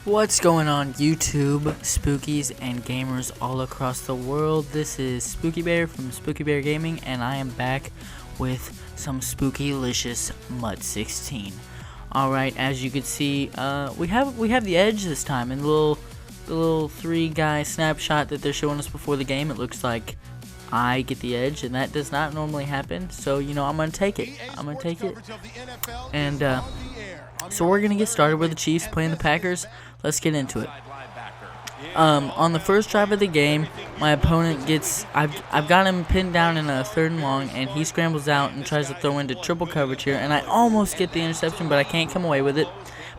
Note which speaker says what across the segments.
Speaker 1: What's going on YouTube, spookies and gamers all across the world? This is SpookyBear from SpookyBear Gaming, and I am back with some spooky-licious Mud 16. Alright, as you can see, we have the edge this time, and the little three-guy snapshot that they're showing us before the game. It looks like I get the edge, and that does not normally happen, so I'm gonna take it. And so we're gonna get started with the Chiefs playing the Packers. Let's get into it. On the first drive of the game, my opponent gets, I've got him pinned down in a 3rd and long, and he scrambles out and tries to throw into triple coverage here, and I almost get the interception, but I can't come away with it.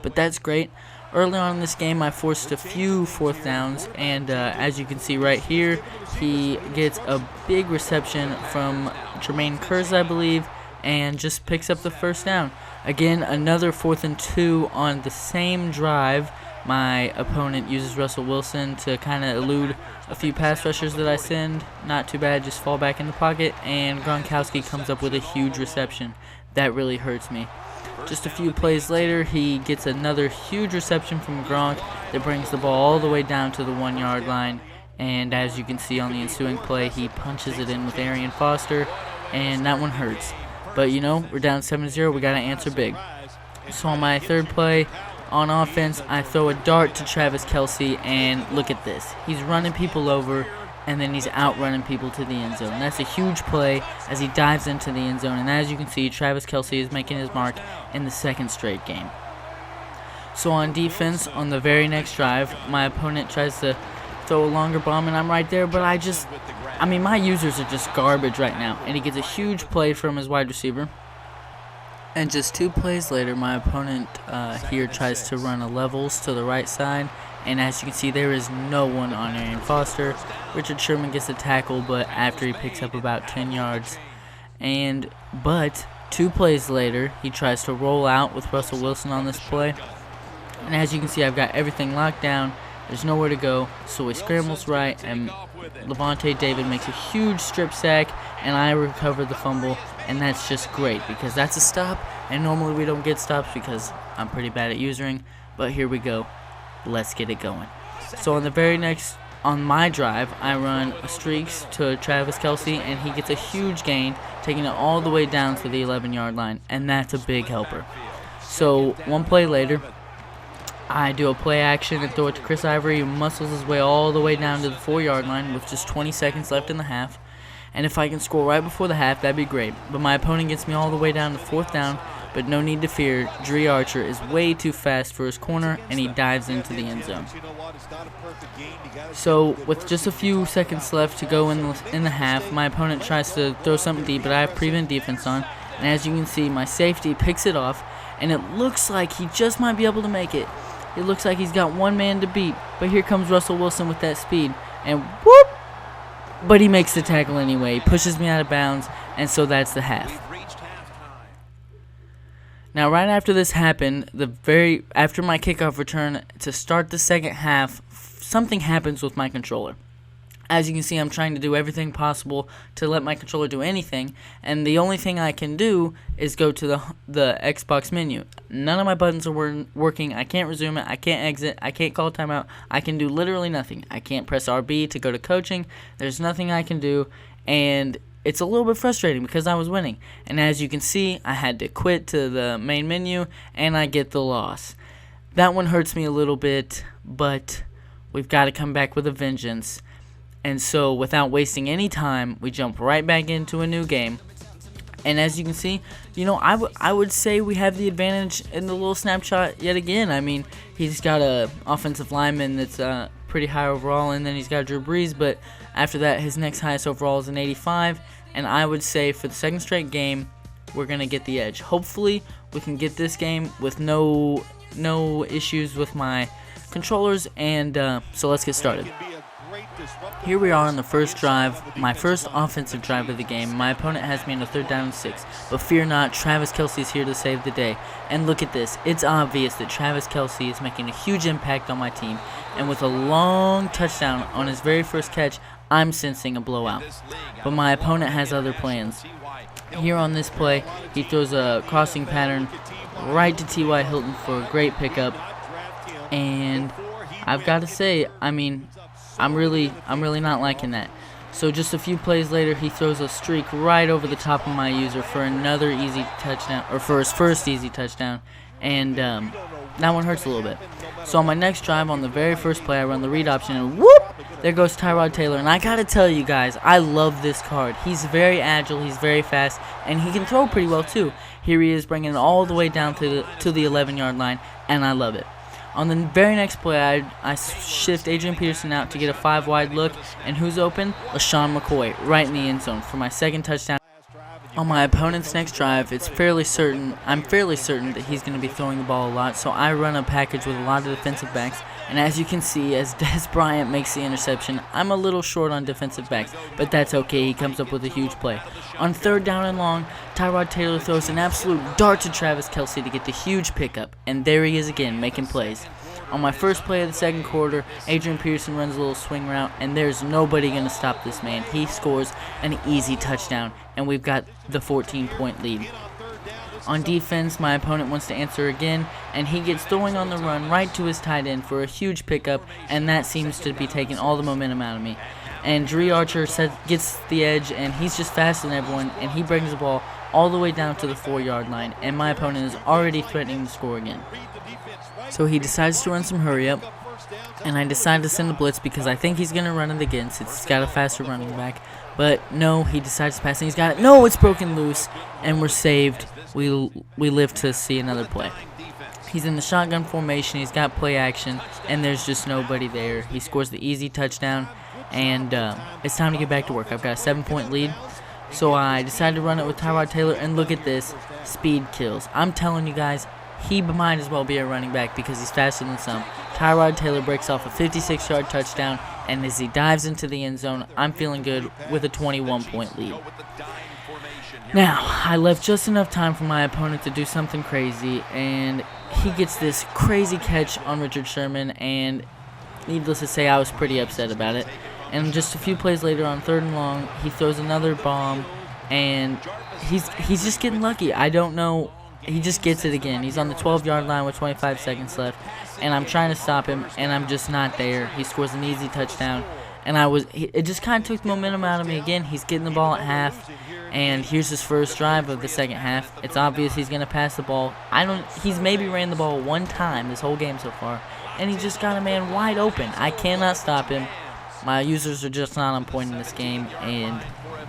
Speaker 1: But that's great. Early on in this game, I forced a few 4th downs, and as you can see right here, he gets a big reception from Jermaine Curse, I believe, and just picks up the 1st down. Again, another 4th and 2 on the same drive. My opponent uses Russell Wilson to kind of elude a few pass rushers that I send. Not too bad, just fall back in the pocket, and Gronkowski comes up with a huge reception. That really hurts me. Just a few plays later, he gets another huge reception from Gronk that brings the ball all the way down to the 1-yard line. And as you can see on the ensuing play, he punches it in with Arian Foster, and that one hurts. But we're down 7-0, we got to answer big. So on my 3rd play, on offense, I throw a dart to Travis Kelce, and look at this. He's running people over, and then he's outrunning people to the end zone. That's a huge play as he dives into the end zone, and as you can see, Travis Kelce is making his mark in the 2nd straight game. So on defense, on the very next drive, my opponent tries to throw a longer bomb, and I'm right there, but my users are just garbage right now, and he gets a huge play from his wide receiver. And just 2 plays later, my opponent here tries to run a levels to the right side. And as you can see, there is no one on Arian Foster. Richard Sherman gets a tackle, but after he picks up about 10 yards. But 2 plays later, he tries to roll out with Russell Wilson on this play. And as you can see, I've got everything locked down. There's nowhere to go, so he scrambles right, and Levante David makes a huge strip sack, and I recover the fumble, and that's just great because that's a stop, and normally we don't get stops because I'm pretty bad at usering, but here we go. Let's get it going. So on my drive, I run a streaks to Travis Kelce, and he gets a huge gain, taking it all the way down to the 11-yard line, and that's a big helper. So 1 play later, I do a play action and throw it to Chris Ivory, who muscles his way all the way down to the 4-yard line with just 20 seconds left in the half. And if I can score right before the half, that'd be great. But my opponent gets me all the way down to 4th down, but no need to fear. Dree Archer is way too fast for his corner, and he dives into the end zone. So with just a few seconds left to go in the half, my opponent tries to throw something deep, but I have prevent defense on. And as you can see, my safety picks it off, and it looks like he just might be able to make it. It looks like he's got 1 man to beat, but here comes Russell Wilson with that speed, and whoop! But he makes the tackle anyway, pushes me out of bounds, and so that's the half. Now, right after this happened, after my kickoff return to start the 2nd half, something happens with my controller. As you can see, I'm trying to do everything possible to let my controller do anything, and the only thing I can do is go to the Xbox menu. None of my buttons are working. I can't resume it. I can't exit. I can't call timeout. I can do literally nothing. I can't press RB to go to coaching. There's nothing I can do, and it's a little bit frustrating because I was winning. And as you can see, I had to quit to the main menu, and I get the loss. That one hurts me a little bit, but we've got to come back with a vengeance. And so, without wasting any time, we jump right back into a new game. And as you can see, I would say we have the advantage in the little snapshot yet again. I mean, he's got a offensive lineman that's pretty high overall, and then he's got Drew Brees. But after that, his next highest overall is an 85. And I would say for the 2nd straight game, we're going to get the edge. Hopefully, we can get this game with no issues with my controllers. And so let's get started. Here we are on the 1st drive, my first offensive drive of the game. My opponent has me in a 3rd down and 6, but fear not, Travis Kelce is here to save the day. And look at this, it's obvious that Travis Kelce is making a huge impact on my team, and with a long touchdown on his very first catch, I'm sensing a blowout. But my opponent has other plans. Here on this play, he throws a crossing pattern right to T.Y. Hilton for a great pickup. And I've got to say, I mean, I'm really not liking that. So just a few plays later, he throws a streak right over the top of my user for another easy touchdown, or for his first easy touchdown, and that one hurts a little bit. So on my next drive, on the very first play, I run the read option, and whoop, there goes Tyrod Taylor. And I gotta tell you guys, I love this card. He's very agile, he's very fast, and he can throw pretty well too. Here he is, bringing it all the way down to the 11-yard line, and I love it. On the very next play, I shift Adrian Peterson out to get a 5-wide look, and who's open? LaShawn McCoy, right in the end zone for my second touchdown. On my opponent's next drive, I'm fairly certain that he's going to be throwing the ball a lot, so I run a package with a lot of defensive backs, and as you can see, as Dez Bryant makes the interception, I'm a little short on defensive backs, but that's okay, he comes up with a huge play. On third down and long, Tyrod Taylor throws an absolute dart to Travis Kelce to get the huge pickup, and there he is again, making plays. On my first play of the second quarter, Adrian Peterson runs a little swing route, and there's nobody going to stop this man. He scores an easy touchdown, and we've got the 14-point lead. On defense, my opponent wants to answer again, and he gets throwing on the run right to his tight end for a huge pickup, and that seems to be taking all the momentum out of me. And Dre Archer gets the edge, and he's just faster than everyone, and he brings the ball all the way down to the 4-yard line, and my opponent is already threatening to score again. So he decides to run some hurry up, and I decide to send a blitz because I think he's going to run it again since he's got a faster running back. But no, he decides to pass, and he's got it. No, it's broken loose, and we're saved. We live to see another play. He's in the shotgun formation, he's got play action, and there's just nobody there. He scores the easy touchdown, and it's time to get back to work. I've got a 7-point lead. So I decided to run it with Tyrod Taylor, and look at this. Speed kills. I'm telling you guys, he might as well be a running back because he's faster than some. Tyrod Taylor breaks off a 56-yard touchdown, and as he dives into the end zone, I'm feeling good with a 21-point lead. Now, I left just enough time for my opponent to do something crazy, and he gets this crazy catch on Richard Sherman, and needless to say, I was pretty upset about it. And just a few plays later on 3rd and long, he throws another bomb, and he's just getting lucky. I don't know. He just gets it again. He's on the 12-yard line with 25 seconds left, and I'm trying to stop him, and I'm just not there. He scores an easy touchdown, and it just kind of took the momentum out of me again. He's getting the ball at half, and here's his first drive of the second half. It's obvious he's going to pass the ball. He's maybe ran the ball one time this whole game so far, and he just got a man wide open. I cannot stop him. My users are just not on point in this game, and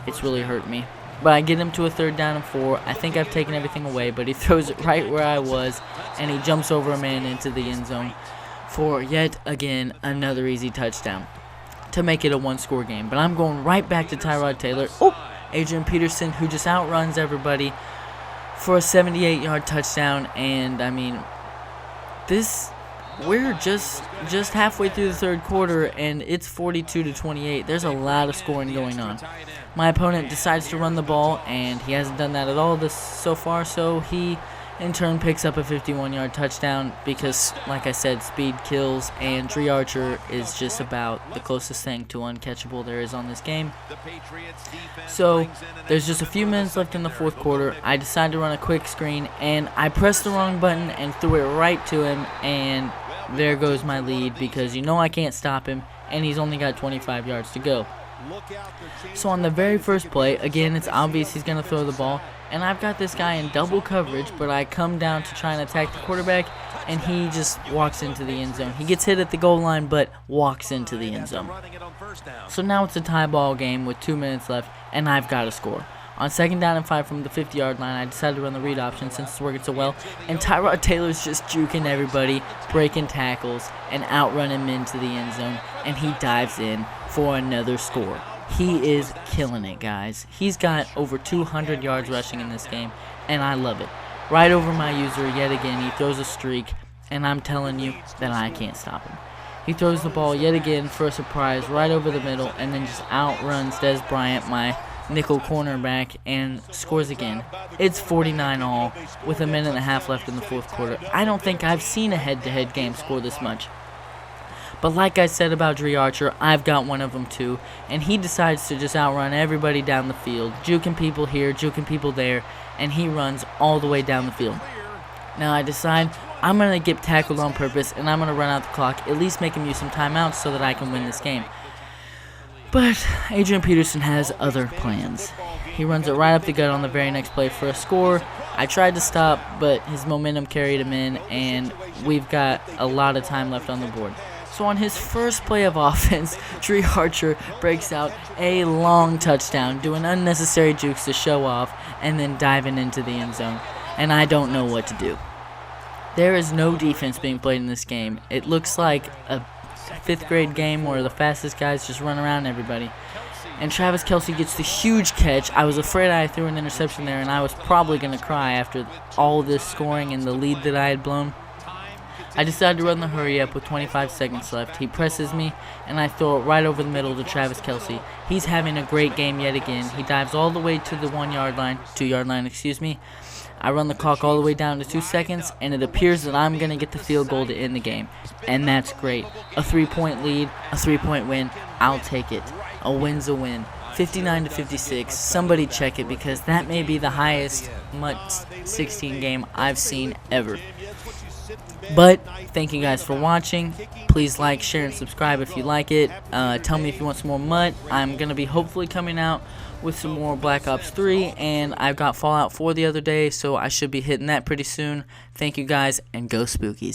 Speaker 1: it's really hurt me. But I get him to a 3rd down and 4. I think I've taken everything away, but he throws it right where I was, and he jumps over a man into the end zone for yet again another easy touchdown to make it a 1-score game. But I'm going right back to Tyrod Taylor. Oh, Adrian Peterson, who just outruns everybody for a 78-yard touchdown. And I mean, we're just halfway through the 3rd quarter, and it's 42-28. There's a lot of scoring going on. My opponent decides to run the ball, and he hasn't done that at all so far, so he in turn picks up a 51-yard touchdown because, like I said, speed kills, and Dre Archer is just about the closest thing to uncatchable there is on this game. So there's just a few minutes left in the 4th quarter. I decide to run a quick screen, and I pressed the wrong button and threw it right to him, and there goes my lead because I can't stop him, and he's only got 25 yards to go. So on the very first play, again, it's obvious he's going to throw the ball, and I've got this guy in double coverage, but I come down to try and attack the quarterback, and he just walks into the end zone. He gets hit at the goal line, but walks into the end zone. So now it's a tie ball game with 2 minutes left, and I've got to score. On 2nd down and 5 from the 50-yard line, I decided to run the read option since it's working so well, and Tyrod Taylor's just juking everybody, breaking tackles, and outrunning him into the end zone, and he dives in for another score. He is killing it, guys. He's got over 200 yards rushing in this game, and I love it. Right over my user yet again, he throws a streak, and I'm telling you that I can't stop him. He throws the ball yet again for a surprise right over the middle, and then just outruns Dez Bryant, my nickel cornerback, and scores again. It's 49-all with a minute and a half left in the 4th quarter. I don't think I've seen a head-to-head game score this much. But like I said about Dre Archer, I've got one of them too, and he decides to just outrun everybody down the field, juking people here, juking people there, and he runs all the way down the field. Now I decide, I'm going to get tackled on purpose, and I'm going to run out the clock, at least make him use some timeouts so that I can win this game. But Adrian Peterson has other plans. He runs it right up the gut on the very next play for a score. I tried to stop, but his momentum carried him in, and we've got a lot of time left on the board. So on his first play of offense, Tree Archer breaks out a long touchdown, doing unnecessary jukes to show off, and then diving into the end zone. And I don't know what to do. There is no defense being played in this game. It looks like a 5th grade game where the fastest guys just run around everybody. And Travis Kelce gets the huge catch. I was afraid I threw an interception there, and I was probably going to cry after all this scoring and the lead that I had blown. I decided to run the hurry up with 25 seconds left. He presses me, and I throw it right over the middle to Travis Kelce. He's having a great game yet again. He dives all the way to the 2-yard line, excuse me. I run the clock all the way down to 2 seconds, and it appears that I'm going to get the field goal to end the game. And that's great. A 3-point lead, a 3-point win, I'll take it. A win's a win. 59-56. Somebody check it, because that may be the highest Mutt 16 game I've seen ever. But thank you guys for watching. Please like, share, and subscribe if you like it. Tell me if you want some more Mutt. I'm going to be hopefully coming out with some more Black Ops 3, and I've got Fallout 4 the other day, so I should be hitting that pretty soon. Thank you guys, and go Spookies.